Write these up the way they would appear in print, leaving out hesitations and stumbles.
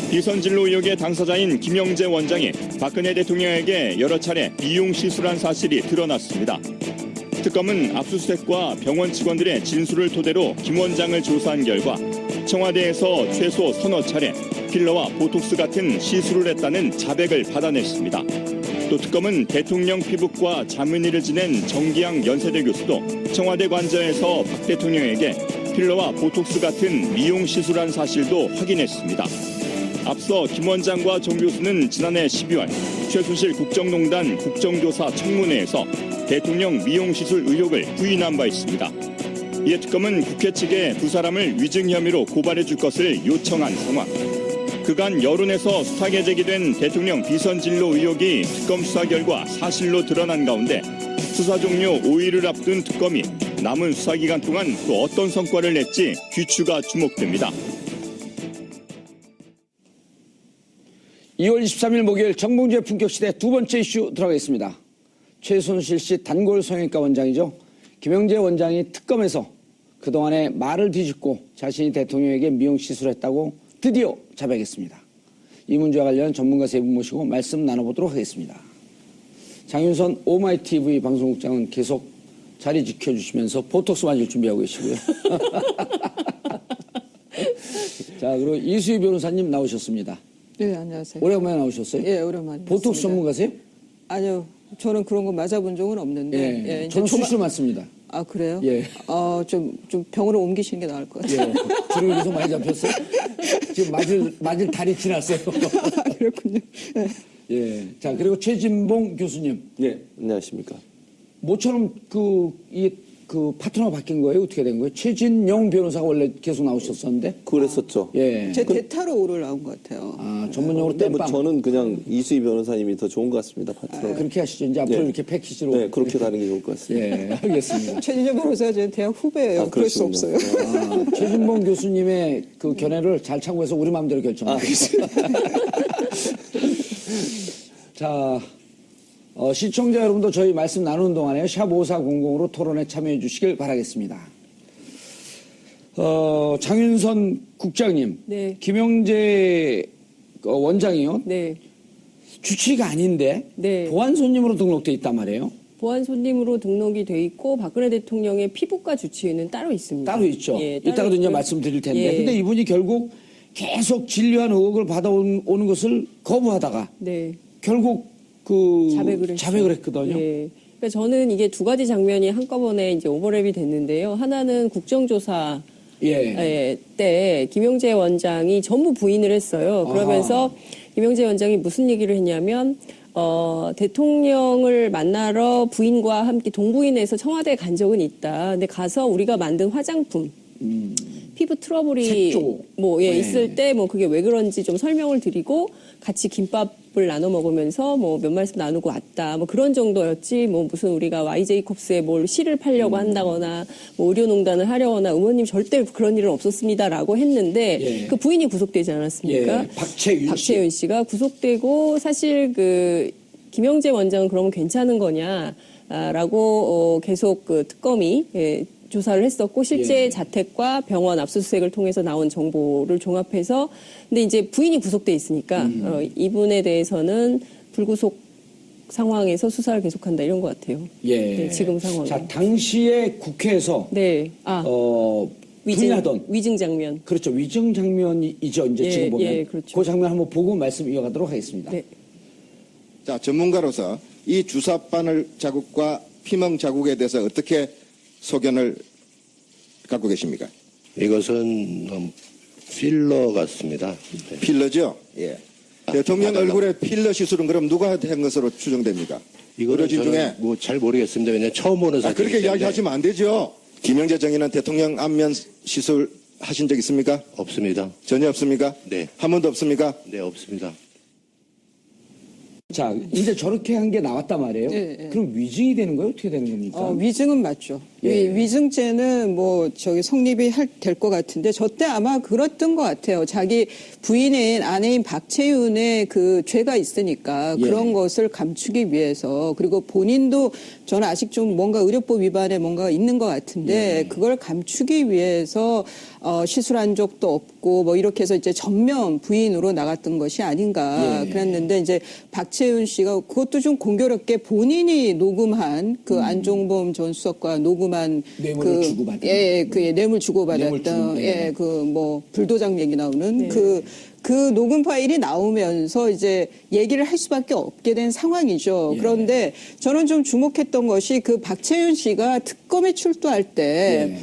비선진로 의혹의 당사자인 김영재 원장이 박근혜 대통령에게 여러 차례 미용 시술한 사실이 드러났습니다. 특검은 압수수색과 병원 직원들의 진술을 토대로 김 원장을 조사한 결과 청와대에서 최소 서너 차례 필러와 보톡스 같은 시술을 했다는 자백을 받아냈습니다. 또 특검은 대통령 피부과 자문의를 지낸 정기양 연세대 교수도 청와대 관저에서 박 대통령에게 필러와 보톡스 같은 미용 시술한 사실도 확인했습니다. 앞서 김 원장과 정 교수는 지난해 12월 최순실 국정농단 국정조사 청문회에서 대통령 미용시술 의혹을 부인한 바 있습니다. 이에 특검은 국회 측에 두 사람을 위증 혐의로 고발해 줄 것을 요청한 상황. 그간 여론에서 숱하게 제기된 대통령 비선진로 의혹이 특검 수사 결과 사실로 드러난 가운데 수사 종료 5일을 앞둔 특검이 남은 수사 기간 동안 또 어떤 성과를 낼지 귀추가 주목됩니다. 2월 23일 목요일 정봉주의 품격시대 두 번째 이슈 들어가겠습니다. 최순실 씨 단골 성형외과 원장이죠. 김영재 원장이 특검에서 그동안의 말을 뒤집고 자신이 대통령에게 미용시술했다고 드디어 자백했습니다. 이 문제와 관련 전문가 세 분 모시고 말씀 나눠보도록 하겠습니다. 장윤선 오마이TV 방송국장은 계속 자리 지켜주시면서 보톡스 맞을 준비하고 계시고요. 자, 그리고 이수희 변호사님 나오셨습니다. 네, 안녕하세요. 오랜만에 나오셨어요? 예, 오랜만에. 보톡스 전문가세요? 아니요, 저는 그런 거 맞아본 적은 없는데. 예, 예, 저는 수시로 맞습니다. 아, 그래요? 예. 좀 병으로 옮기시는 게 나을 것 같아요. 예. 주로 여기서 많이 잡혔어요? 지금 맞을 달이 지났어요. 그렇군요. 예. 예. 자, 그리고 최진봉 교수님. 네, 안녕하십니까. 모처럼 그 파트너가 바뀐 거예요? 어떻게 된 거예요? 최진영 변호사가 원래 계속 나오셨었는데? 그랬었죠. 예. 제 대타로 오를 나온 것 같아요. 아, 전문용어로 근데 뭐 땜빵. 저는 그냥 이수희 변호사님이 더 좋은 것 같습니다, 파트너. 그렇게 하시죠. 이제 앞으로 네. 이렇게 패키지로. 네, 그렇게 가는 게 좋을 것 같습니다. 예, 알겠습니다. 최진영 변호사가 제 대학 후배예요. 아, 그럴 수 그렇습니다. 없어요. 아, 최진봉 교수님의 그 견해를 잘 참고해서 우리 마음대로 결정합니다. 자, 시청자 여러분도 저희 말씀 나누는 동안에 샵 5400으로 토론에 참여해 주시길 바라겠습니다. 장윤선 국장님, 네. 김영재 원장이요. 네. 주치의가 아닌데 네. 보안 손님으로 등록돼 있단 말이에요. 보안 손님으로 등록이 돼 있고 박근혜 대통령의 피부과 주치의는 따로 있습니다. 따로 있죠. 예, 이따가도 이제 있고요. 말씀드릴 텐데. 예. 근데 이분이 결국 계속 진료한 의혹을 받아오는 것을 거부하다가 네. 결국 자백을 했거든요. 예. 그러니까 저는 이게 두 가지 장면이 한꺼번에 이제 오버랩이 됐는데요. 하나는 국정조사 예. 때 김영재 원장이 전부 부인을 했어요. 그러면서 김영재 원장이 무슨 얘기를 했냐면 대통령을 만나러 부인과 함께 동부인해서 청와대에 간 적은 있다. 근데 가서 우리가 만든 화장품 피부 트러블이 색조. 네. 있을 때 그게 왜 그런지 좀 설명을 드리고 같이 김밥을 나눠 먹으면서 몇 말씀 나누고 왔다. 그런 정도였지. 무슨 우리가 YJ콥스에 뭘 시를 팔려고 한다거나 의료농단을 하려거나 의원님 절대 그런 일은 없었습니다라고 했는데 예. 그 부인이 구속되지 않았습니까? 예. 박채윤 씨가 구속되고 사실 김영재 원장은 그러면 괜찮은 거냐라고 계속 특검이 조사를 했었고 실제 예. 자택과 병원 압수수색을 통해서 나온 정보를 종합해서 근데 이제 부인이 구속돼 있으니까 이분에 대해서는 불구속 상황에서 수사를 계속한다 이런 것 같아요. 예. 네, 지금 상황. 자, 당시에 국회에서 네. 부인하던 위증 장면. 그렇죠. 위증 장면이죠. 이제 예, 지금 보면 예, 그렇죠. 그 장면 한번 보고 말씀 이어가도록 하겠습니다. 네. 자, 전문가로서 이 주사바늘 자국과 피멍 자국에 대해서 어떻게 소견을 갖고 계십니까? 이것은 필러 같습니다. 네. 필러죠? 예. 대통령 얼굴에 필러 시술은 그럼 누가 한 것으로 추정됩니까? 이거는 의료진 중에 저는 잘 모르겠습니다. 왜냐하면 처음 보는 사실이기 그렇게 때문에. 이야기하시면 안 되죠. 김영재 정의는 대통령 안면 시술 하신 적 있습니까? 없습니다. 전혀 없습니까? 네. 한 번도 없습니까? 네, 없습니다. 자, 이제 저렇게 한 게 나왔단 말이에요. 예, 예. 그럼 위증이 되는 거예요? 어떻게 되는 겁니까? 위증은 맞죠. 예. 위증죄는 뭐 저기 성립이 될 것 같은데 저 때 아마 그랬던 것 같아요. 자기 부인인 아내인 박채윤의 그 죄가 있으니까 예. 그런 것을 감추기 위해서 그리고 본인도 저는 아직 좀 뭔가 의료법 위반에 뭔가 있는 것 같은데 그걸 감추기 위해서 시술한 적도 없고 뭐 이렇게 해서 이제 전면 부인으로 나갔던 것이 아닌가 그랬는데 이제 박채윤 씨가 그것도 좀 공교롭게 본인이 녹음한 그 안종범 전 수석과 녹음한 뇌물을 주고받은. 그 뇌물 주고받았던 뇌물 그 뭐 불도장 얘기 나오는 네. 그 녹음 파일이 나오면서 이제 얘기를 할 수밖에 없게 된 상황이죠. 그런데 저는 좀 주목했던 것이 그 박채윤 씨가 특검에 출두할 때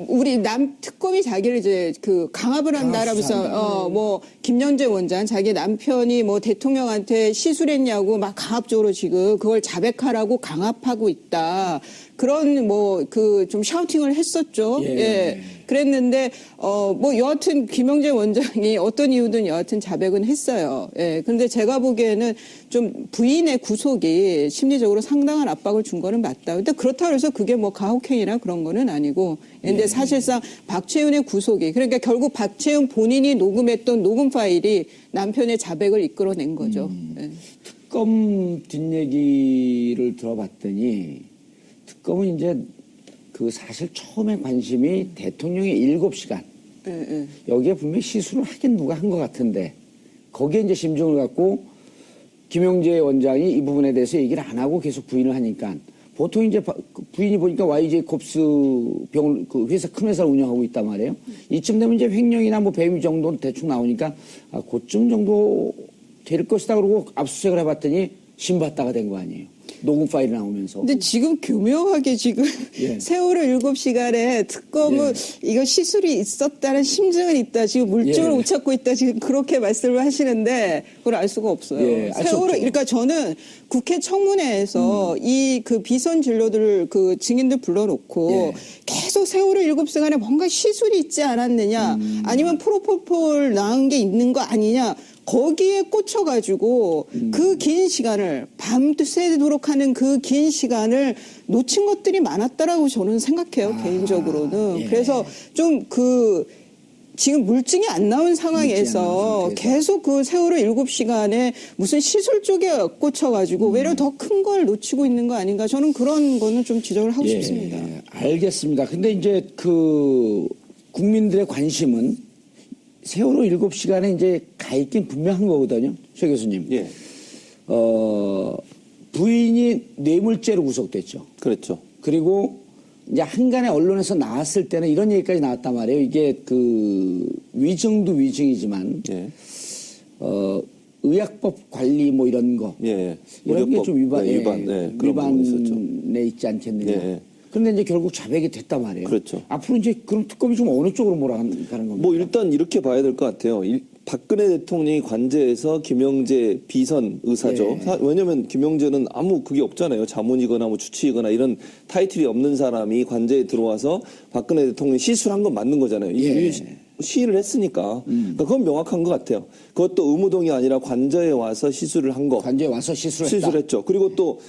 우리 특검이 자기를 이제 그 강압을 한다라면서 뭐 김영재 원장 자기 남편이 뭐 대통령한테 시술했냐고 막 강압적으로 지금 그걸 자백하라고 강압하고 있다. 그런 뭐 그 좀 샤우팅을 했었죠. 예. 그랬는데 뭐 여하튼 김영재 원장이 어떤 이유든 여하튼 자백은 했어요. 예. 그런데 제가 보기에는 좀 부인의 구속이 심리적으로 상당한 압박을 준 거는 맞다. 근데 그렇다고 해서 그게 뭐 가혹행위나 그런 거는 아니고. 근데 사실상 박채윤의 구속이 그러니까 결국 박채윤 본인이 녹음했던 녹음 파일이 남편의 자백을 이끌어낸 거죠. 예. 특검 뒷얘기를 들어봤더니 특검은 이제 그 사실 처음에 관심이 대통령의 7시간 여기에 분명히 시술을 하긴 누가 한 것 같은데 거기에 이제 심증을 갖고 김영재 원장이 이 부분에 대해서 얘기를 안 하고 계속 부인을 하니까 보통 이제 부인이 보니까 YJ콥스 병원 그 회사 큰 회사를 운영하고 있단 말이에요. 이쯤 되면 이제 횡령이나 뭐 배임 정도는 대충 나오니까 그쯤 정도 될 것이다 그러고 압수수색을 해봤더니 신받다가 된 거 아니에요. 녹음 파일이 나오면서. 근데 지금 교묘하게 지금 세월호 7시간에 특검은 이거 시술이 있었다는 심증은 있다. 지금 물증을 못 찾고 있다. 지금 그렇게 말씀을 하시는데 그걸 알 수가 없어요. 알 수 세월호 없죠. 그러니까 저는 국회 청문회에서 이 그 비선 진료들을 그 증인들 불러놓고 계속 세월호 7시간에 뭔가 시술이 있지 않았느냐 아니면 프로포폴 나온 게 있는 거 아니냐 거기에 꽂혀가지고 그 긴 시간을 밤새도록 하는 그 긴 시간을 놓친 것들이 많았다라고 저는 생각해요 개인적으로는. 그래서 좀 지금 물증이 안 나온 상황에서 계속 그 세월호 7시간에 무슨 시술 쪽에 꽂혀가지고 외려 더 큰 걸 놓치고 있는 거 아닌가 저는 그런 거는 좀 지적을 하고 싶습니다. 알겠습니다. 근데 이제 그 국민들의 관심은 세월호 7시간에 이제 가 있긴 분명한 거거든요. 최 교수님. 예. 부인이 뇌물죄로 구속됐죠. 그렇죠. 그리고 이제 한간에 언론에서 나왔을 때는 이런 얘기까지 나왔단 말이에요. 이게 그 위증도 위증이지만 예. 의약법 관리 뭐 이런 거 예. 이런 게 좀 그런 부분이 있었죠. 위반에 있지 않겠느냐. 예. 그런데 이제 결국 자백이 됐단 말이에요. 그렇죠. 앞으로 이제 그럼 특검이 좀 어느 쪽으로 몰아가는 겁니까? 뭐 일단 이렇게 봐야 될 것 같아요. 박근혜 대통령이 관저에서 김영재 비선 의사죠. 왜냐하면 김영재는 아무 그게 없잖아요. 자문이거나 뭐 주치이거나 이런 타이틀이 없는 사람이 관저에 들어와서 박근혜 대통령이 시술한 건 맞는 거잖아요. 시위를 했으니까. 그러니까 그건 명확한 것 같아요. 그것도 의무동이 아니라 관저에 와서 시술을 한 거. 관저에 와서 시술했다. 시술했죠. 그리고 또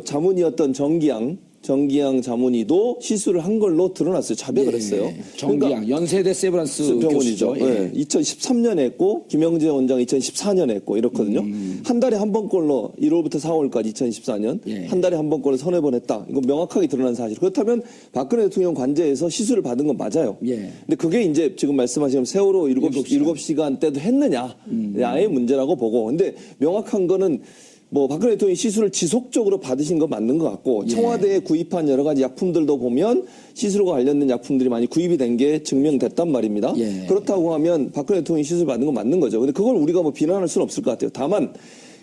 자문이었던 정기양 자문이도 시술을 한 걸로 드러났어요. 자백을 했어요. 정기양 그러니까 연세대 세브란스 병원이죠. 교수죠. 예. 2013년에 했고 김영재 원장 2014년에 했고 이렇거든요. 한 달에 한 번꼴로 1월부터 4월까지 2014년 한 달에 한 번꼴로 서너 번 했다. 이거 명확하게 드러난 사실. 그렇다면 박근혜 대통령 관저에서 시술을 받은 건 맞아요. 근데 그게 이제 지금 말씀하신 세월호 7시간 때도 했느냐 아예 문제라고 보고. 근데 명확한 거는 뭐 박근혜 대통령이 시술을 지속적으로 받으신 거 맞는 것 같고 청와대에 구입한 여러 가지 약품들도 보면 시술과 관련된 약품들이 많이 구입이 된 게 증명됐단 말입니다. 그렇다고 하면 박근혜 대통령이 시술 받은 건 맞는 거죠. 근데 그걸 우리가 뭐 비난할 수는 없을 것 같아요. 다만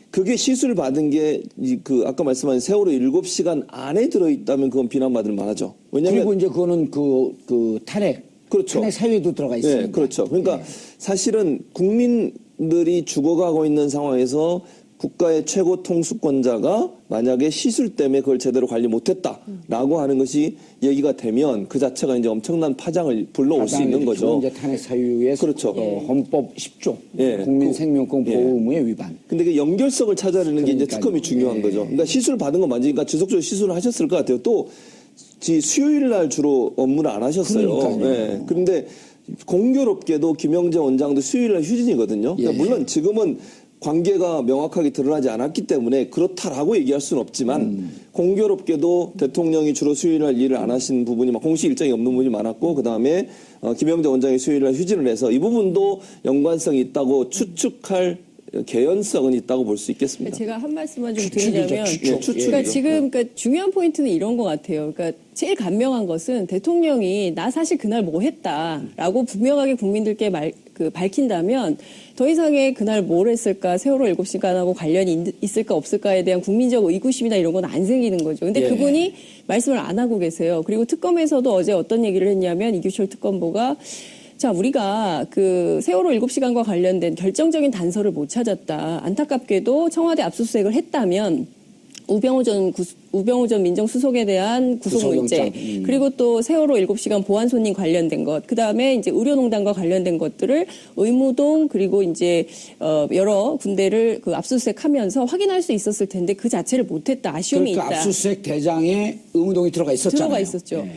그게 시술을 받은 게 그 아까 말씀하신 세월호 7시간 안에 들어있다면 그건 비난받을 만하죠. 왜냐하면 그리고 이제 그거는 그 탄핵 그렇죠. 탄핵 사유에도 들어가 있습니다. 네, 그렇죠. 그러니까 사실은 국민들이 죽어가고 있는 상황에서 국가의 최고 통수권자가 만약에 시술 때문에 그걸 제대로 관리 못했다라고 하는 것이 얘기가 되면 그 자체가 이제 엄청난 파장을 불러올 수 있는 거죠. 이제 탄핵 사유의 그렇죠. 헌법 10조 예. 국민 생명권 보호 의무의 위반. 근데 그 연결성을 찾아내는 게 이제 그러니까요. 특검이 중요한 거죠. 그러니까 시술 받은 건 맞으니까 지속적으로 시술을 하셨을 것 같아요. 또 수요일 날 주로 업무를 안 하셨어요. 그러니까요. 예. 그런데 공교롭게도 김영재 원장도 수요일 날 휴진이거든요. 그러니까 예. 물론 지금은 관계가 명확하게 드러나지 않았기 때문에 그렇다라고 얘기할 수는 없지만 공교롭게도 대통령이 주로 수요일 날 일을 안 하신 부분이 공식 일정이 없는 부분이 많았고 그다음에 김영재 원장이 수요일 날 휴진을 해서 이 부분도 연관성이 있다고 추측할 개연성은 있다고 볼 수 있겠습니다. 제가 한 말씀만 좀 추측이죠, 드리자면, 추측. 그러니까 예. 지금 그러니까 중요한 포인트는 이런 것 같아요. 그러니까 제일 간명한 것은 대통령이 나 사실 그날 뭐 했다라고 분명하게 국민들께 밝힌다면 더 이상의 그날 뭘 했을까, 세월호 7시간하고 관련이 있을까 없을까에 대한 국민적 의구심이나 이런 건 안 생기는 거죠. 근데 예. 그분이 말씀을 안 하고 계세요. 그리고 특검에서도 어제 어떤 얘기를 했냐면 이규철 특검보가 자, 우리가 그 세월호 7시간과 관련된 결정적인 단서를 못 찾았다. 안타깝게도 청와대 압수수색을 했다면 우병우 전 민정수석에 대한 구속물죄, 구속영장. 그리고 또 세월호 7시간 보안 손님 관련된 것, 그 다음에 이제 의료농단과 관련된 것들을 의무동 그리고 이제 여러 군데를 그 압수수색하면서 확인할 수 있었을 텐데 그 자체를 못했다. 아쉬움이 그러니까 있다. 압수수색 대장에 의무동이 들어가 있었잖아요. 들어가 있었죠. 예.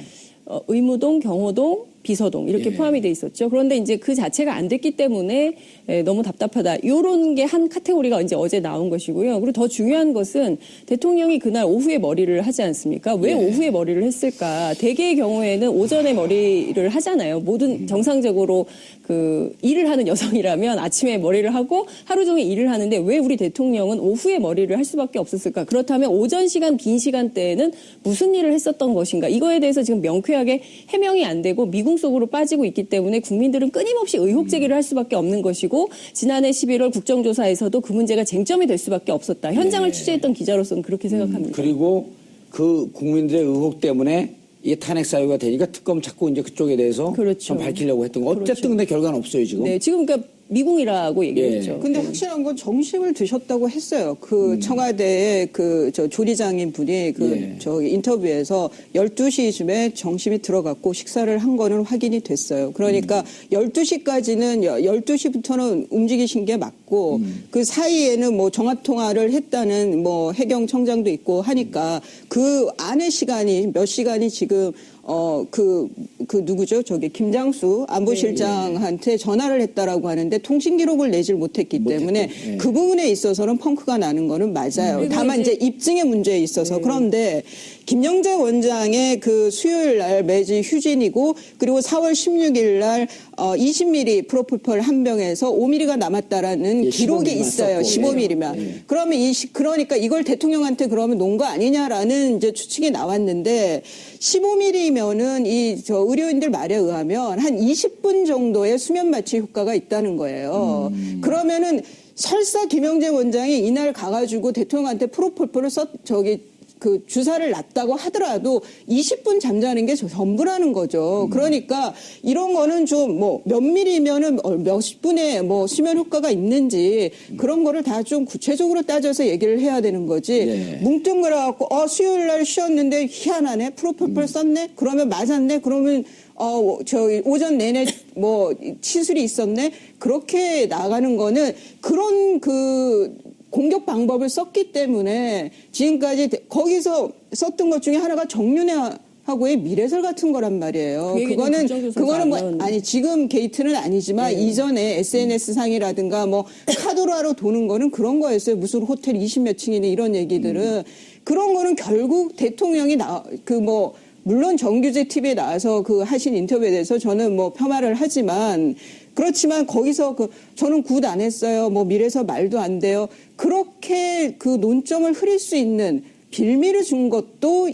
의무동, 경호동, 비서동 이렇게 예. 포함이 돼 있었죠. 그런데 이제 그 자체가 안 됐기 때문에 너무 답답하다. 이런 게 한 카테고리가 이제 어제 나온 것이고요. 그리고 더 중요한 것은 대통령이 그날 오후에 머리를 하지 않습니까? 왜 오후에 머리를 했을까? 대개의 경우에는 오전에 머리를 하잖아요. 모든 정상적으로 그 일을 하는 여성이라면 아침에 머리를 하고 하루 종일 일을 하는데 왜 우리 대통령은 오후에 머리를 할 수밖에 없었을까? 그렇다면 오전 시간 빈 시간대에는 무슨 일을 했었던 것인가? 이거에 대해서 지금 명쾌하게 해명이 안 되고 미궁 속으로 빠지고 있기 때문에 국민들은 끊임없이 의혹 제기를 할 수밖에 없는 것이고 지난해 11월 국정조사에서도 그 문제가 쟁점이 될 수밖에 없었다. 현장을 취재했던 기자로서는 그렇게 생각합니다. 그리고 그 국민들의 의혹 때문에 이게 탄핵 사유가 되니까 특검 자꾸 이제 그쪽에 대해서 그렇죠. 좀 밝히려고 했던 거. 어쨌든 그렇죠. 근데 결과는 없어요 지금. 네, 지금 그러니까 미궁이라고 얘기를 예. 했죠. 근데 확실한 건 점심을 드셨다고 했어요. 그 청와대의 그 조리장인 분이 저 인터뷰에서 12시쯤에 점심이 들어갔고 식사를 한 거는 확인이 됐어요. 그러니까 12시까지는 12시부터는 움직이신 게 맞고 그 사이에는 뭐 정합 통화를 했다는 뭐 해경청장도 있고 하니까 그 안의 시간이 몇 시간이 지금 누구죠? 저기 김장수 안보실장한테 전화를 했다라고 하는데 통신 기록을 내질 못했기 때문에 예. 그 부분에 있어서는 펑크가 나는 거는 맞아요. 다만 이제 입증의 문제에 있어서 그런데 김영재 원장의 그 수요일 날 매주 휴진이고 그리고 4월 16일 날 20mm 프로포폴 한 병에서 5mm가 남았다라는 예, 기록이 15mm 만 있어요. 썼고. 15mm면. 예. 그러면 그러니까 이걸 대통령한테 그러면 놓은 거 아니냐라는 이제 추측이 나왔는데 15mm면은 의료인들 말에 의하면 한 20분 정도의 수면 마취 효과가 있다는 거예요. 그러면은 설사 김영재 원장이 이날 가가지고 대통령한테 프로폴폴을 그 주사를 놨다고 하더라도 20분 잠자는 게 전부라는 거죠. 그러니까 이런 거는 좀 뭐 몇 밀리면은 몇십 분의 뭐 수면 효과가 있는지 그런 거를 다 좀 구체적으로 따져서 얘기를 해야 되는 거지. 예. 뭉뚱그려갖고 수요일 날 쉬었는데 희한하네. 프로폴폴 썼네. 그러면 맞았네. 그러면 오전 내내 뭐 치술이 있었네. 그렇게 나가는 거는 그런 공격 방법을 썼기 때문에 지금까지 거기서 썼던 것 중에 하나가 정윤회하고의 미래설 같은 거란 말이에요. 그 얘기는 그거는 뭐 하면. 아니 지금 게이트는 아니지만 이전에 SNS 상이라든가 뭐 카드로 하러 도는 거는 그런 거였어요. 무슨 호텔 20몇 층이니 이런 얘기들은 그런 거는 결국 대통령이 물론 정규제 TV에 나와서 하신 인터뷰에 대해서 저는 뭐 폄하를 하지만 그렇지만 거기서 저는 굿 안 했어요. 뭐 미래서 말도 안 돼요. 그렇게 그 논점을 흐릴 수 있는 빌미를 준 것도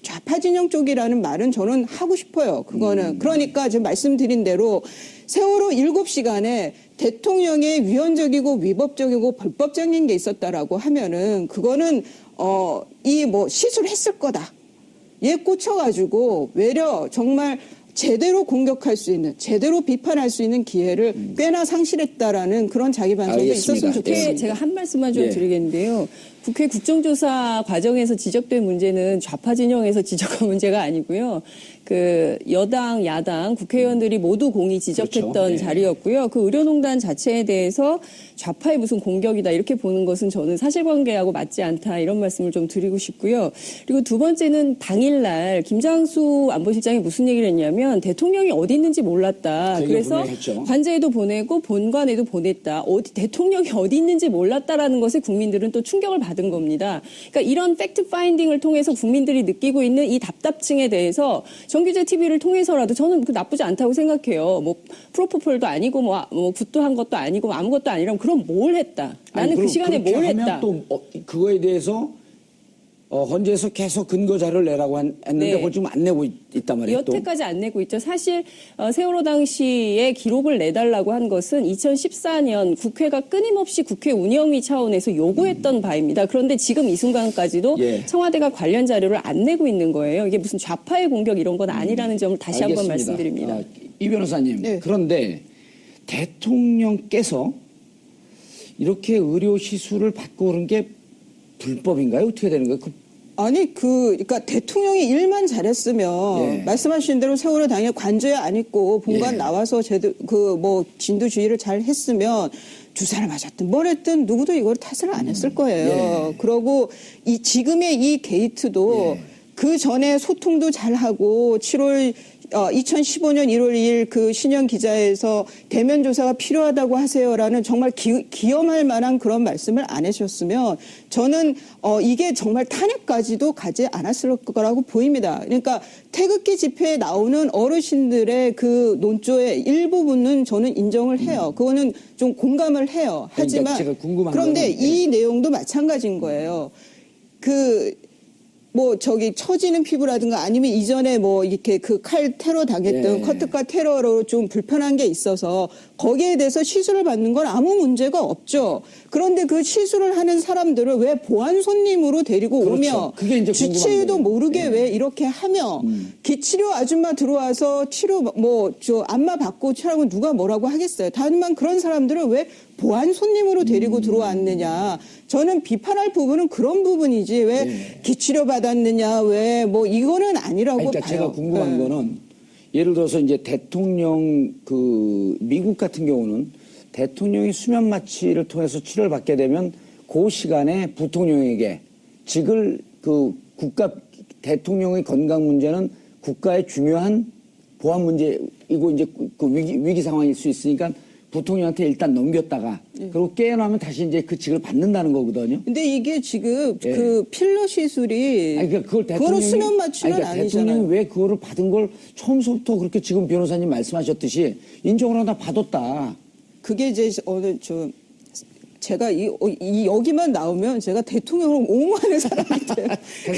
좌파 진영 쪽이라는 말은 저는 하고 싶어요. 그거는. 그러니까 지금 말씀드린 대로 세월호 7시간에 대통령의 위헌적이고 위법적이고 불법적인 게 있었다라고 하면은 그거는 시술했을 거다. 얘 꽂혀가지고 외려 정말 제대로 공격할 수 있는, 제대로 비판할 수 있는 기회를 꽤나 상실했다라는 그런 자기 반성도 알겠습니다. 있었으면 좋겠습니다. 제가 한 말씀만 좀 예. 드리겠는데요. 국회 국정조사 과정에서 지적된 문제는 좌파 진영에서 지적한 문제가 아니고요. 그 여당, 야당 국회의원들이 모두 공히 지적했던 그렇죠. 네. 자리였고요. 그 의료농단 자체에 대해서 좌파의 무슨 공격이다 이렇게 보는 것은 저는 사실관계하고 맞지 않다 이런 말씀을 좀 드리고 싶고요. 그리고 두 번째는 당일날 김장수 안보실장이 무슨 얘기를 했냐면 대통령이 어디 있는지 몰랐다. 그 얘기를 그래서 분명히 했죠. 관제에도 보내고 본관에도 보냈다. 대통령이 어디 있는지 몰랐다라는 것에 국민들은 또 충격을 받은 겁니다. 그러니까 이런 팩트 파인딩을 통해서 국민들이 느끼고 있는 이 답답증에 대해서 정규제 TV를 통해서라도 저는 그 나쁘지 않다고 생각해요. 뭐 프로포폴도 아니고 뭐 굿도 한 것도 아니고 아무것도 아니라면 그럼 뭘 했다. 나는 그 시간에 뭘 했다. 또 그거에 대해서 헌재에서 계속 근거 자료를 내라고 했는데 네. 그걸 지금 안 내고 있단 말이에요. 또. 여태까지 안 내고 있죠. 사실 세월호 당시에 기록을 내달라고 한 것은 2014년 국회가 끊임없이 국회 운영위 차원에서 요구했던 바입니다. 그런데 지금 이 순간까지도 예. 청와대가 관련 자료를 안 내고 있는 거예요. 이게 무슨 좌파의 공격 이런 건 아니라는 점을 다시 한번 알겠습니다. 말씀드립니다. 이 변호사님, 네. 그런데 대통령께서 이렇게 의료 시술을 받고 그런 게 불법인가요? 어떻게 되는 거예요? 아니 그러니까 대통령이 일만 잘했으면 예. 말씀하신 대로 세월호 당일 관저에 안 있고 본관 예. 나와서 그 뭐 진두지휘를 잘 했으면 주사를 맞았든 뭘 했든 누구도 이걸 탓을 안 했을 거예요. 예. 그러고 이 지금의 이 게이트도 예. 그 전에 소통도 잘 하고 2015년 1월 2일 그 신현 기자에서 대면 조사가 필요하다고 하세요라는 정말 기염할 만한 그런 말씀을 안 해주셨으면 저는 이게 정말 탄핵까지도 가지 않았을 거라고 보입니다. 그러니까 태극기 집회에 나오는 어르신들의 그 논조의 일부분은 저는 인정을 해요. 그거는 좀 공감을 해요. 하지만 제가 궁금한 그런데 거는, 이 내용도 마찬가지인 거예요. 처지는 피부라든가 아니면 이전에 뭐 이렇게 그 칼 테러 당했던 예. 커트카 테러로 좀 불편한 게 있어서 거기에 대해서 시술을 받는 건 아무 문제가 없죠. 그런데 그 시술을 하는 사람들을 왜 보안 손님으로 데리고 그렇죠. 오며 그게 이제 궁금한 주치의도 거예요. 모르게 예. 왜 이렇게 하며 기치료 아줌마 들어와서 치료 안마 받고 치라고 누가 뭐라고 하겠어요. 다만 그런 사람들을 왜 보안 손님으로 데리고 들어왔느냐. 저는 비판할 부분은 그런 부분이지 왜 기치료 받았느냐 왜 뭐 이거는 아니라고 그러니까 봐요. 제가 궁금한 네. 거는 예를 들어서 이제 대통령 미국 같은 경우는 대통령이 수면 마취를 통해서 치료를 받게 되면 그 시간에 부통령에게 직을 대통령의 건강 문제는 국가의 중요한 보안 문제이고 이제 그 위기 상황일 수 있으니까 부통령한테 일단 넘겼다가 그리고 깨어나면 다시 이제 그 직을 받는다는 거거든요. 근데 이게 지금 예. 그 필러 시술이 아니, 그러니까 그걸 그거로 수면 마취는 대통령이 아니잖아요. 왜 그거를 받은 걸 처음부터 그렇게 지금 변호사님 말씀하셨듯이 인정을 하다 받았다. 그게 이제 제가 여기만 나오면 제가 대통령을 옹호하는 사람이 돼요.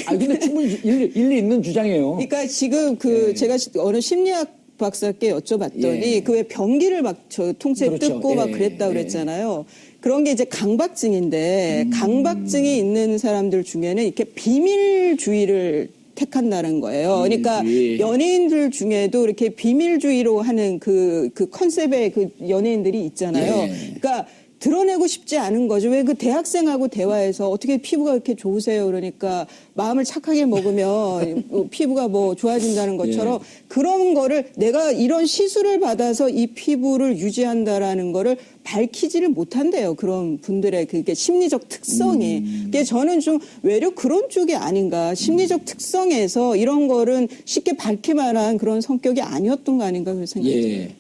근데 충분히 일리 있는 주장이에요. 그러니까 지금 제가 어느 심리학 박사께 여쭤봤더니 예. 그 왜 변기를 막 통째로 그렇죠. 뜯고 막 예. 그랬다 예. 그랬잖아요. 그런 게 이제 강박증인데 강박증이 있는 사람들 중에는 이렇게 비밀주의를 택한다는 거예요. 그러니까 비밀주의. 연예인들 중에도 이렇게 비밀주의로 하는 그 컨셉의 그 연예인들이 있잖아요. 예. 그러니까 드러내고 싶지 않은 거죠. 왜 그 대학생하고 대화해서 어떻게 피부가 이렇게 좋으세요? 그러니까 마음을 착하게 먹으면 피부가 뭐 좋아진다는 것처럼 그런 거를 내가 이런 시술을 받아서 이 피부를 유지한다라는 거를 밝히지를 못한대요. 그런 분들의 그게 심리적 특성이. 그게 저는 좀 외려 그런 쪽이 아닌가. 심리적 특성에서 이런 거는 쉽게 밝힐 만한 그런 성격이 아니었던 거 아닌가 그런 생각이 들어요. 예.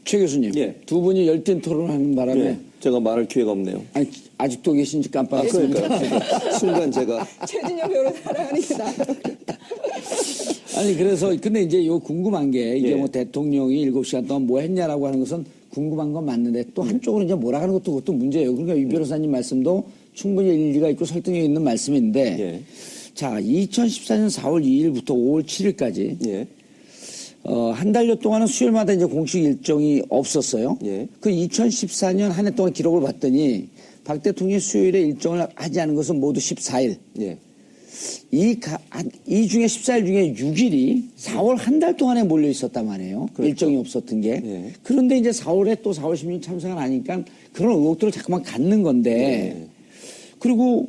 최 교수님, 예. 두 분이 열띤 토론하는 바람에 예, 제가 말할 기회가 없네요. 아니, 아직도 계신지 깜빡했습니다. 그러니까 순간 제가 최진영 변호사 사랑하는 게 나아요. 아니 그래서 근데 이제 요 궁금한 게 이게 예. 뭐 대통령이 7시간 동안 뭐 했냐라고 하는 것은 궁금한 건 맞는데 또 한쪽으로 이제 몰아가는 것도 그것도 문제예요. 그러니까 이 변호사님 말씀도 충분히 일리가 있고 설득력 있는 말씀인데 예. 자 2014년 4월 2일부터 5월 7일까지 예. 한 달여 동안은 수요일마다 이제 공식 일정이 없었어요. 예. 그 2014년 한 해 동안 기록을 봤더니 박 대통령이 수요일에 일정을 하지 않은 것은 모두 14일. 예. 이 중에 14일 중에 6일이 4월 한 달 동안에 몰려 있었단 말이에요. 그렇죠. 일정이 없었던 게. 예. 그런데 이제 4월에 또 4월 16일 참석을 하니까 그런 의혹들을 자꾸만 갖는 건데 그리고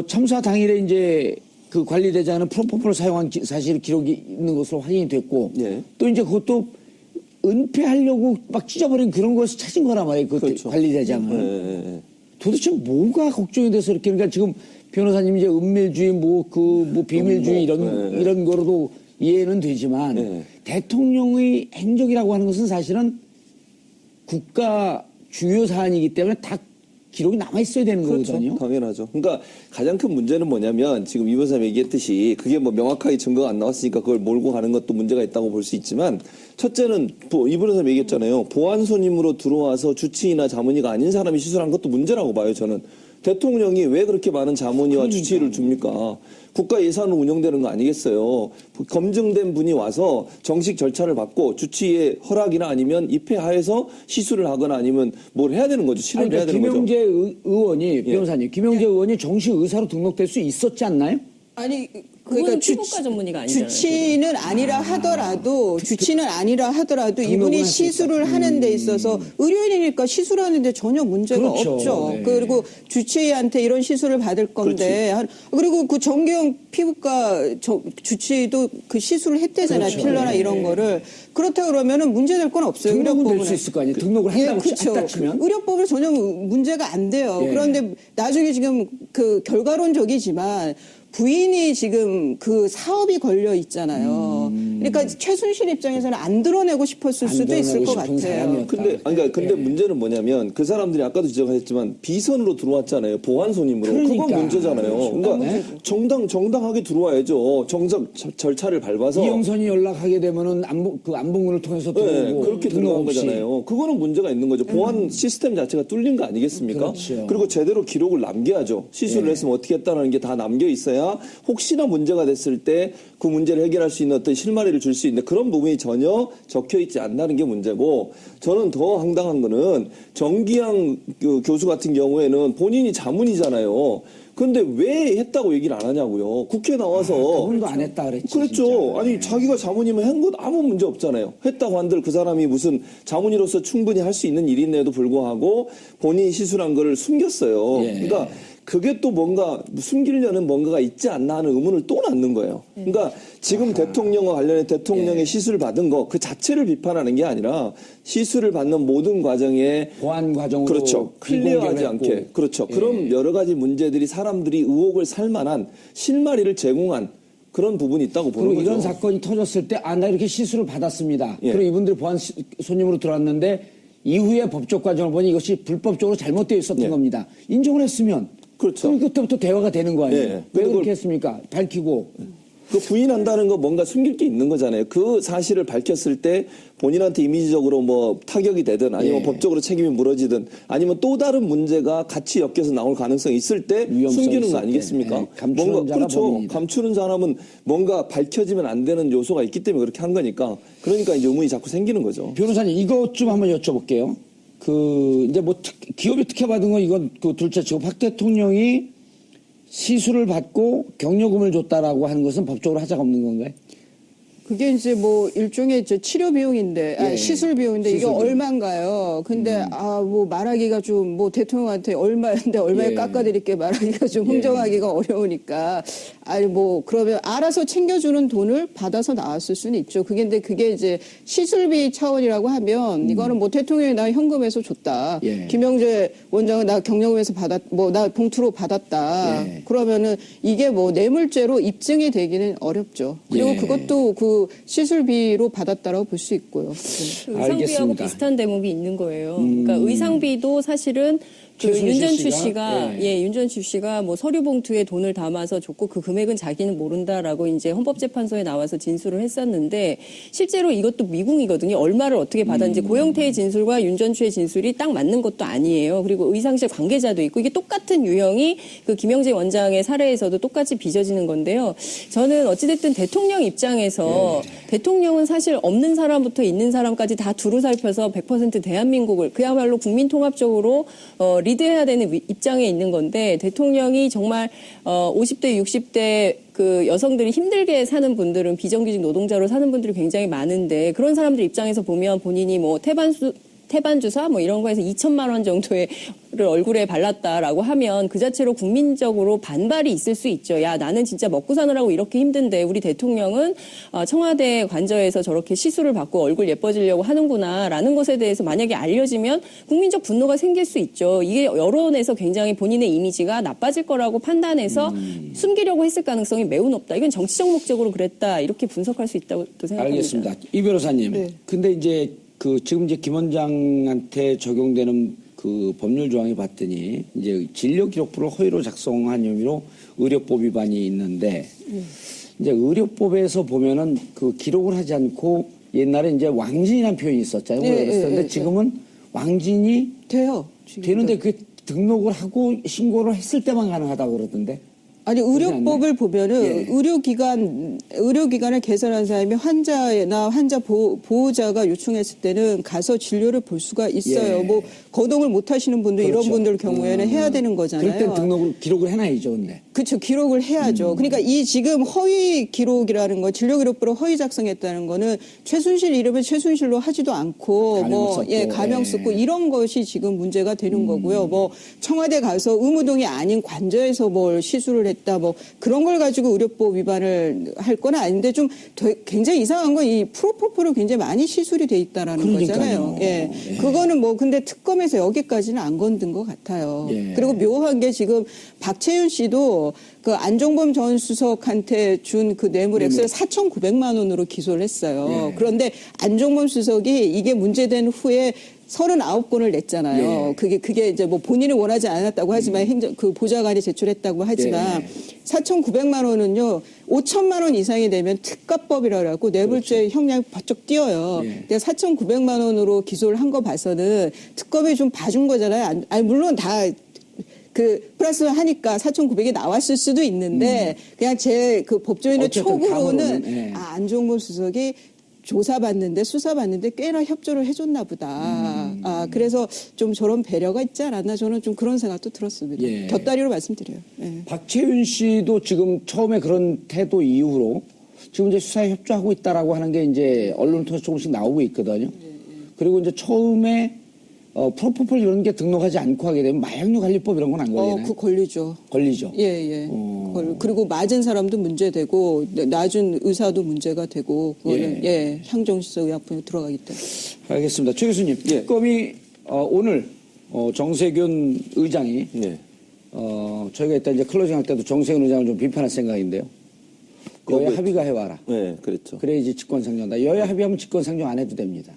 참사 당일에 이제 그 관리대장은 프로포폴을 사용한 사실 기록이 있는 것으로 확인이 됐고 예. 또 이제 그것도 은폐하려고 막 찢어버린 그런 것을 찾은 거란 말이에요. 그 그렇죠. 관리대장은. 예. 도대체 뭐가 걱정이 돼서 이렇게 그러니까 지금 변호사님 이제 은밀주의 뭐 비밀주의 이런 거로도 이해는 되지만 예. 대통령의 행적이라고 하는 것은 사실은 국가 주요 사안이기 때문에 다 기록이 남아 있어야 되는 그렇죠. 거거든요. 당연하죠. 그러니까 가장 큰 문제는 뭐냐면 지금 이 변호사님 얘기했듯이 그게 뭐 명확하게 증거가 안 나왔으니까 그걸 몰고 가는 것도 문제가 있다고 볼 수 있지만 첫째는 이 변호사님 얘기했잖아요. 보안 손님으로 들어와서 주치의나 자문의가 아닌 사람이 시술한 것도 문제라고 봐요. 저는. 대통령이 왜 그렇게 많은 자문의와 주치의를 줍니까? 국가 예산으로 운영되는 거 아니겠어요? 검증된 분이 와서 정식 절차를 받고 주치의의 허락이나 아니면 입회하에서 시술을 하거나 아니면 뭘 해야 되는 거죠. 실험을 해야 되는 거죠. 김영재 의원이 변호사님, 김영재 의원이 정식 의사로 등록될 수 있었지 않나요? 아니 그분은 피부과 전문의가 아니잖아요. 주치는 아니라 하더라도 이분이 등록은 시술을 하는 데 있어서 의료인이니까 시술하는데 전혀 문제가 그렇죠. 없죠. 네. 그리고 주치의한테 이런 시술을 받을 건데 그리고 그 정경 피부과 주치의도 그 시술을 했대잖아요. 그렇죠. 필러나 네. 이런 거를. 그렇다 그러면은 문제될 건 없어요. 등록은 될 의료법은. 수 있을 거 아니에요. 등록을 한다고 그렇죠. 했다 치면. 의료법으로 전혀 문제가 안 돼요. 예. 그런데 나중에 지금 그 결과론적이지만 부인이 지금 그 사업이 걸려 있잖아요. 그러니까 최순실 입장에서는 안 드러내고 싶었을 수도 있을 것 싶은 같아요. 사람이었다. 근데 문제는 뭐냐면 그 사람들이 아까도 지적하셨지만 비선으로 들어왔잖아요. 보안 손님으로. 그러니까. 그건 문제잖아요. 그러니까 정당하게 들어와야죠. 정작 절차를 밟아서. 이영선이 연락하게 되면은 안봉문을 통해서 네, 들어오고 그렇게 등록 들어간 없이. 거잖아요. 그거는 문제가 있는 거죠. 보안 시스템 자체가 뚫린 거 아니겠습니까? 그렇죠. 그리고 제대로 기록을 남겨야죠. 시술을 했으면 어떻게 했다는 게 다 남겨 있어야 혹시나 문제가 됐을 때 그 문제를 해결할 수 있는 어떤 실마리를 줄 수 있는 그런 부분이 전혀 적혀 있지 않다는 게 문제고, 저는 더 황당한 거는 정기양 교수 같은 경우에는 본인이 자문이잖아요. 근데 왜 했다고 얘기를 안 하냐고요. 국회 나와서. 그분도 안 했다 그랬지. 그렇죠. 진짜. 아니 자기가 자문이면 한 것 아무 문제 없잖아요. 했다고 한들 그 사람이 무슨 자문이로서 충분히 할 수 있는 일인데도 불구하고 본인이 시술한 거를 숨겼어요. 예. 그러니까 그게 또 뭔가 숨기려는 뭔가가 있지 않나 하는 의문을 또 낳는 거예요. 그러니까 지금 대통령과 관련해 대통령의 시술을 받은 거 그 자체를 비판하는 게 아니라 시술을 받는 모든 과정에 보안 과정으로 그렇죠. 클리어하지 비공개를 않게 했고. 그렇죠. 예. 그런 여러 가지 문제들이 사람들이 의혹을 살 만한 실마리를 제공한 그런 부분이 있다고 보는 그리고 거죠. 이런 사건이 터졌을 때 나 이렇게 시술을 받았습니다. 예. 그리고 이분들이 보안 손님으로 들어왔는데 이후에 법적 과정을 보니 이것이 불법적으로 잘못되어 있었던 예. 겁니다. 인정을 했으면 그렇죠. 그럼 그때부터 대화가 되는 거 아니에요? 예. 왜 근데 그렇게 그걸- 했습니까? 밝히고. 그 부인한다는 거 뭔가 숨길 게 있는 거잖아요. 그 사실을 밝혔을 때 본인한테 이미지적으로 뭐 타격이 되든 아니면 예. 법적으로 책임이 물어지든 아니면 또 다른 문제가 같이 엮여서 나올 가능성이 있을 때 위험성이 숨기는 있을 거 때. 아니겠습니까? 예. 감추는 뭔가 자가 그렇죠. 범인이다. 감추는 사람은 뭔가 밝혀지면 안 되는 요소가 있기 때문에 그렇게 한 거니까 그러니까 이제 의문이 자꾸 생기는 거죠. 변호사님 이것 좀 한번 여쭤볼게요. 이제 뭐 기업이 특혜받은 건 이건 그 둘째 치고 박 대통령이 시술을 받고 경력금을 줬다라고 하는 것은 법적으로 하자가 없는 건가요? 그게 이제 뭐 일종의 치료 비용인데, 예. 시술 비용인데 이게 시술 비용. 얼마인가요? 근데 뭐 말하기가 좀 뭐 대통령한테 얼마인데 얼마에 예. 깎아드릴게 말하기가 좀 흥정하기가 어려우니까 아니 뭐 그러면 알아서 챙겨주는 돈을 받아서 나왔을 수는 있죠. 근데 그게 이제 시술비 차원이라고 하면 이거는 뭐 대통령이 나 현금에서 줬다. 예. 김영재 원장은 나 경력금에서 나 봉투로 받았다. 예. 그러면은 이게 뭐 뇌물죄로 입증이 되기는 어렵죠. 그리고 예. 그것도 그 시술비로 받았다라고 볼 수 있고요. 의상비하고 알겠습니다. 비슷한 대목이 있는 거예요. 그러니까 의상비도 사실은 그 최순실 윤전추 씨가? 씨가 윤전추 씨가 뭐 서류 봉투에 돈을 담아서 줬고 그 금액은 자기는 모른다라고 이제 헌법재판소에 나와서 진술을 했었는데 실제로 이것도 미궁이거든요. 얼마를 어떻게 받았는지 고영태의 진술과 윤전추의 진술이 딱 맞는 것도 아니에요. 그리고 의상실 관계자도 있고 이게 똑같은 유형이 그 김영재 원장의 사례에서도 똑같이 빚어지는 건데요. 저는 어찌됐든 대통령 입장에서 대통령은 사실 없는 사람부터 있는 사람까지 다 두루 살펴서 100% 대한민국을 그야말로 국민통합적으로 리드해야 되는 입장에 있는 건데 대통령이 정말 50대 60대 그 여성들이 힘들게 사는 분들은 비정규직 노동자로 사는 분들이 굉장히 많은데 그런 사람들 입장에서 보면 본인이 뭐 태반 주사 뭐 이런 거에서 2천만 원 정도의 얼굴에 발랐다라고 하면 그 자체로 국민적으로 반발이 있을 수 있죠. 야, 나는 진짜 먹고 사느라고 이렇게 힘든데 우리 대통령은 청와대 관저에서 저렇게 시술을 받고 얼굴 예뻐지려고 하는구나라는 것에 대해서 만약에 알려지면 국민적 분노가 생길 수 있죠. 이게 여론에서 굉장히 본인의 이미지가 나빠질 거라고 판단해서 숨기려고 했을 가능성이 매우 높다. 이건 정치적 목적으로 그랬다. 이렇게 분석할 수 있다고 생각합니다. 알겠습니다. 이 변호사님. 네. 근데 이제 지금 이제 김 원장한테 적용되는 그 법률 조항이 봤더니 이제 진료 기록부를 허위로 작성한 혐의로 의료법 위반이 있는데 이제 의료법에서 보면은 그 기록을 하지 않고 옛날에 이제 왕진이라는 표현이 있었잖아요. 그런데 지금은 왕진이 돼요. 지금도. 되는데 그 등록을 하고 신고를 했을 때만 가능하다고 그러던데. 아니 의료법을 보면은 예. 의료기관을 개설한 사람이 환자나 환자 보호자가 요청했을 때는 가서 진료를 볼 수가 있어요. 예. 뭐 거동을 못 하시는 분들 그렇죠. 이런 분들 경우에는 해야 되는 거잖아요. 그럴 땐 등록을 기록을 해놔야죠, 근데. 그렇죠. 기록을 해야죠. 그러니까 이 지금 허위 기록이라는 거, 진료 기록부를 허위 작성했다는 거는 최순실 이름을 최순실로 하지도 않고 가명 썼고, 가명 쓰고 이런 것이 지금 문제가 되는 거고요. 뭐 청와대 가서 의무동이 아닌 관저에서 뭘 시술을 했다, 뭐 그런 걸 가지고 의료법 위반을 할 건 아닌데 좀 굉장히 이상한 건 이 프로포폴로 굉장히 많이 시술이 돼 있다라는 그러니까요. 거잖아요. 예. 그거는 뭐 근데 특검에서 여기까지는 안 건든 것 같아요. 예. 그리고 묘한 게 지금 박채윤 씨도 그 안종범 전 수석한테 준 그 뇌물 액수를 4,900만 원으로 기소를 했어요. 예. 그런데 안종범 수석이 이게 문제된 후에 39건을 냈잖아요. 예. 그게 이제 뭐 본인이 원하지 않았다고 하지만 그 보좌관이 제출했다고 하지만 예. 4,900만 원은요 5천만 원 이상이 되면 특가법이라고 뇌물죄 형량이 바짝 뛰어요. 예. 내가 4,900만 원으로 기소를 한 거 봐서는 특검이 좀 봐준 거잖아요. 아니 물론 다 플러스 하니까 4,900이 나왔을 수도 있는데 그냥 제 그 법조인의 어쨌든 촉으로는 감으로는, 예. 안종범 수석이 조사받는데 수사받는데 꽤나 협조를 해줬나 보다. 그래서 좀 저런 배려가 있지 않았나 저는 좀 그런 생각도 들었습니다. 예. 곁다리로 말씀드려요. 예. 박채윤 씨도 지금 처음에 그런 태도 이후로 지금 이제 수사에 협조하고 있다라고 하는 게 이제 언론을 통해서 조금씩 나오고 있거든요. 그리고 이제 처음에 프로포폴 이런 게 등록하지 않고 하게 되면 마약류 관리법 이런 건 안 걸리나요? 그 걸리죠. 걸리죠. 예. 그리고 맞은 사람도 문제되고 놔준 의사도 문제가 되고 그거는 향정시서 의약품에 들어가기 때문에. 알겠습니다. 최 교수님, 예. 특검이 오늘 정세균 의장이 네. 저희가 이따 이제 클로징 할 때도 정세균 의장을 좀 비판할 생각인데요. 여야 합의가 해와라. 네, 그랬죠. 그래야지 직권상정한다. 여야 합의하면 직권상정 안 해도 됩니다.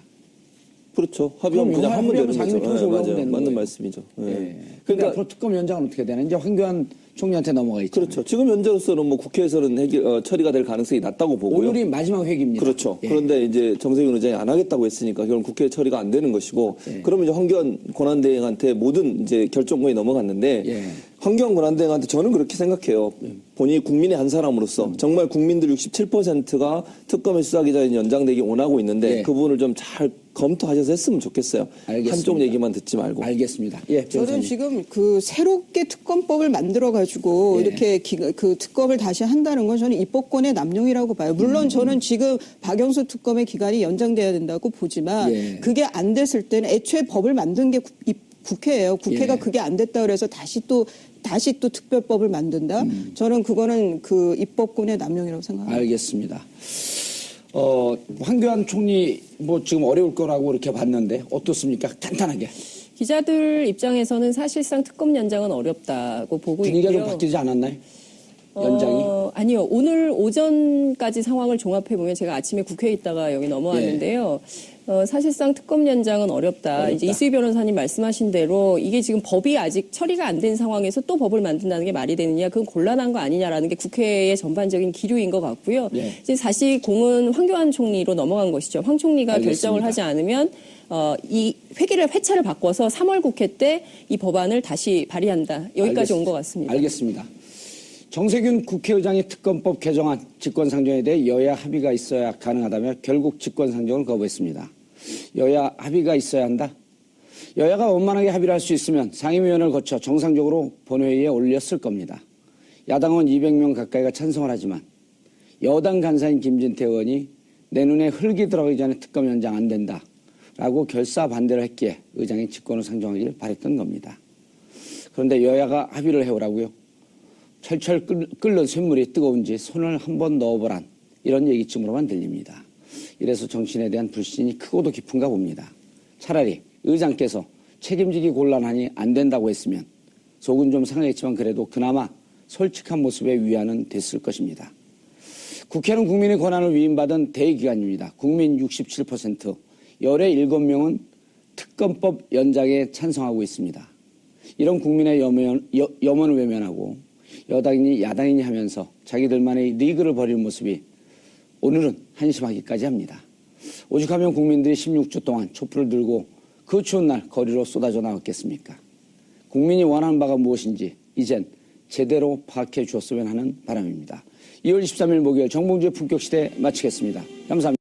그렇죠. 합의하면 그럼 그냥 하면 되는 상임위 거죠. 통해서 올라오면 맞아요. 되는 맞는 거예요. 말씀이죠. 네. 그러니까 그러니까 앞으로 특검 연장은 어떻게 되나? 이제 황교안 총리한테 넘어가 있죠. 그렇죠. 지금 현재로서는 뭐 국회에서는 처리가 될 가능성이 낮다고 보고요. 오늘이 마지막 회기입니다. 그렇죠. 예. 그런데 이제 정세균 의장이 안 하겠다고 했으니까 결국 국회 처리가 안 되는 것이고, 그러면 이제 황교안 권한대행한테 모든 이제 결정권이 넘어갔는데, 예. 황교안 권한대행한테 저는 그렇게 생각해요. 본인이 국민의 한 사람으로서 정말 국민들 67%가 특검의 수사기자인 연장되기 원하고 있는데 예. 그 부분을 좀 잘 검토하셔서 했으면 좋겠어요. 알겠습니다. 한쪽 얘기만 듣지 말고. 알겠습니다. 예, 저는 변호사님. 지금 그 새롭게 특검법을 만들어 가지고 예. 이렇게 그 특검을 다시 한다는 건 저는 입법권의 남용이라고 봐요. 물론 저는 지금 박영수 특검의 기간이 연장돼야 된다고 보지만 예. 그게 안 됐을 때는 애초에 법을 만든 게 국회예요. 국회가 예. 그게 안 됐다 그래서 다시 또 특별법을 만든다. 저는 그거는 그 입법권의 남용이라고 생각합니다. 알겠습니다. 황교안 총리 뭐 지금 어려울 거라고 이렇게 봤는데 어떻습니까? 간단하게. 기자들 입장에서는 사실상 특검 연장은 어렵다고 보고 분위기가 있고요. 좀 바뀌지 않았나요? 연장이? 아니요. 오늘 오전까지 상황을 종합해보면 제가 아침에 국회에 있다가 여기 넘어왔는데요. 사실상 특검 연장은 어렵다. 이제 이수희 변호사님 말씀하신 대로 이게 지금 법이 아직 처리가 안 된 상황에서 또 법을 만든다는 게 말이 되느냐. 그건 곤란한 거 아니냐라는 게 국회의 전반적인 기류인 것 같고요. 네. 이제 다시 공은 황교안 총리로 넘어간 것이죠. 황 총리가 알겠습니다. 결정을 하지 않으면 이 회차를 바꿔서 3월 국회 때 이 법안을 다시 발의한다. 여기까지 온 것 같습니다. 알겠습니다. 정세균 국회의장의 특검법 개정안 직권상정에 대해 여야 합의가 있어야 가능하다며 결국 직권상정을 거부했습니다. 여야 합의가 있어야 한다. 여야가 원만하게 합의를 할 수 있으면 상임위원회를 거쳐 정상적으로 본회의에 올렸을 겁니다. 야당은 200명 가까이가 찬성을 하지만 여당 간사인 김진태 의원이 내 눈에 흙이 들어가기 전에 특검 연장 안 된다라고 결사 반대를 했기에 의장이 직권을 상정하기를 바랬던 겁니다. 그런데 여야가 합의를 해오라고요. 철철 끓는 쇳물이 뜨거운지 손을 한번 넣어보란 이런 얘기쯤으로만 들립니다. 이래서 정치인에 대한 불신이 크고도 깊은가 봅니다. 차라리 의장께서 책임지기 곤란하니 안 된다고 했으면 속은 좀 상했지만 그래도 그나마 솔직한 모습의 위안은 됐을 것입니다. 국회는 국민의 권한을 위임받은 대기관입니다. 국민 67%, 열의 7명은 특검법 연장에 찬성하고 있습니다. 이런 국민의 염원을 외면하고 여당이니 야당이니 하면서 자기들만의 리그를 벌이는 모습이 오늘은 한심하기까지 합니다. 오죽하면 국민들이 16주 동안 촛불을 들고 그 추운 날 거리로 쏟아져 나왔겠습니까? 국민이 원하는 바가 무엇인지 이젠 제대로 파악해 주었으면 하는 바람입니다. 2월 23일 목요일 정봉주의 품격시대 마치겠습니다. 감사합니다.